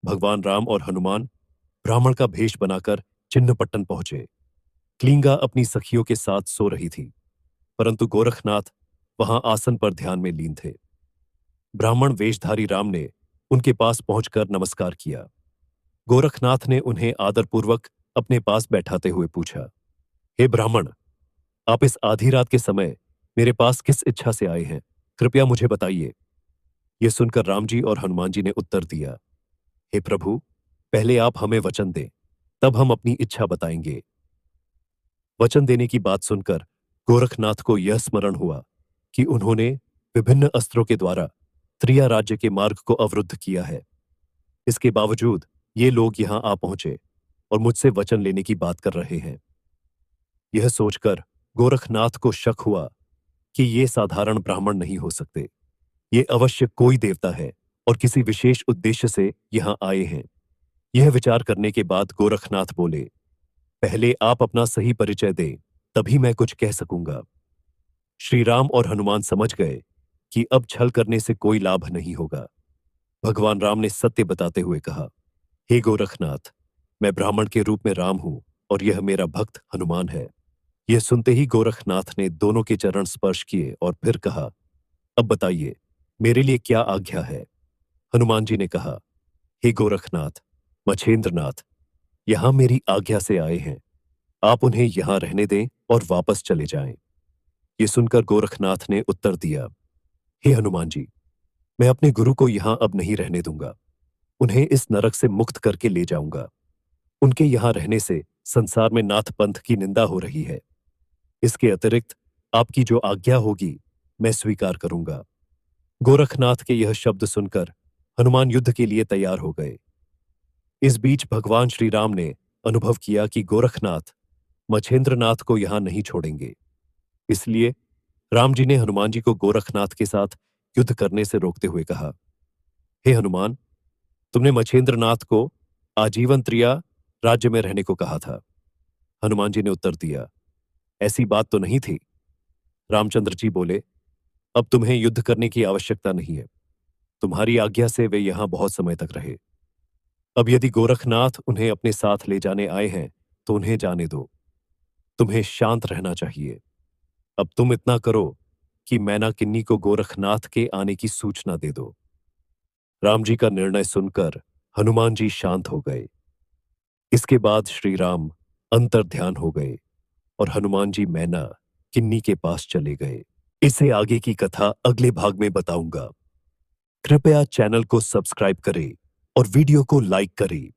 भगवान राम और हनुमान ब्राह्मण का भेष बनाकर चिन्नपट्टन पहुंचे। क्लिंगा अपनी सखियों के साथ सो रही थी, परंतु गोरखनाथ वहां आसन पर ध्यान में लीन थे। ब्राह्मण वेशधारी राम ने उनके पास पहुंचकर नमस्कार किया। गोरखनाथ ने उन्हें आदरपूर्वक अपने पास बैठाते हुए पूछा, हे ब्राह्मण, आप इस आधी रात के समय मेरे पास किस इच्छा से आए हैं? कृपया मुझे बताइए। यह सुनकर राम जी और हनुमान जी ने उत्तर दिया, हे प्रभु, पहले आप हमें वचन दें, तब हम अपनी इच्छा बताएंगे। वचन देने की बात सुनकर गोरखनाथ को यह स्मरण हुआ कि उन्होंने विभिन्न अस्त्रों के द्वारा त्रिया राज्य के मार्ग को अवरुद्ध किया है। इसके बावजूद ये लोग यहां आ पहुंचे और मुझसे वचन लेने की बात कर रहे हैं। यह सोचकर गोरखनाथ को शक हुआ कि ये साधारण ब्राह्मण नहीं हो सकते। ये अवश्य कोई देवता है और किसी विशेष उद्देश्य से यहां आए हैं। यह विचार करने के बाद गोरखनाथ बोले, पहले आप अपना सही परिचय दें, तभी मैं कुछ कह सकूंगा। श्री राम और हनुमान समझ गए कि अब छल करने से कोई लाभ नहीं होगा। भगवान राम ने सत्य बताते हुए कहा, हे गोरखनाथ, मैं ब्राह्मण के रूप में राम हूं और यह मेरा भक्त हनुमान है। यह सुनते ही गोरखनाथ ने दोनों के चरण स्पर्श किए और फिर कहा, अब बताइए, मेरे लिए क्या आज्ञा है? हनुमान जी ने कहा, हे गोरखनाथ, मछेंद्रनाथ, यहां मेरी आज्ञा से आए हैं। आप उन्हें यहां रहने दें और वापस चले जाएं। ये सुनकर गोरखनाथ ने उत्तर दिया, हे हनुमान जी, मैं अपने गुरु को यहां अब नहीं रहने दूंगा। उन्हें इस नरक से मुक्त करके ले जाऊंगा। उनके यहां रहने से संसार में नाथ पंथ की निंदा हो रही है। इसके अतिरिक्त आपकी जो आज्ञा होगी मैं स्वीकार करूंगा। गोरखनाथ के यह शब्द सुनकर हनुमान युद्ध के लिए तैयार हो गए। इस बीच भगवान श्री राम ने अनुभव किया कि गोरखनाथ मछेंद्रनाथ को यहां नहीं छोड़ेंगे। इसलिए राम जी ने हनुमान जी को गोरखनाथ के साथ युद्ध करने से रोकते हुए कहा, हे हनुमान, तुमने मछेंद्रनाथ को आजीवन त्रिया राज्य में रहने को कहा था। हनुमान जी ने उत्तर दिया, ऐसी बात तो नहीं थी। रामचंद्र जी बोले, अब तुम्हें युद्ध करने की आवश्यकता नहीं है। तुम्हारी आज्ञा से वे यहां बहुत समय तक रहे। अब यदि गोरखनाथ उन्हें अपने साथ ले जाने आए हैं तो उन्हें जाने दो। तुम्हें शांत रहना चाहिए। अब तुम इतना करो कि मैना किन्नी को गोरखनाथ के आने की सूचना दे दो। राम जी का निर्णय सुनकर हनुमान जी शांत हो गए। इसके बाद श्री राम अंतर्ध्यान हो गए और हनुमान जी मैना किन्नी के पास चले गए। इसे आगे की कथा अगले भाग में बताऊंगा। कृपया चैनल को सब्सक्राइब करें और वीडियो को लाइक करें।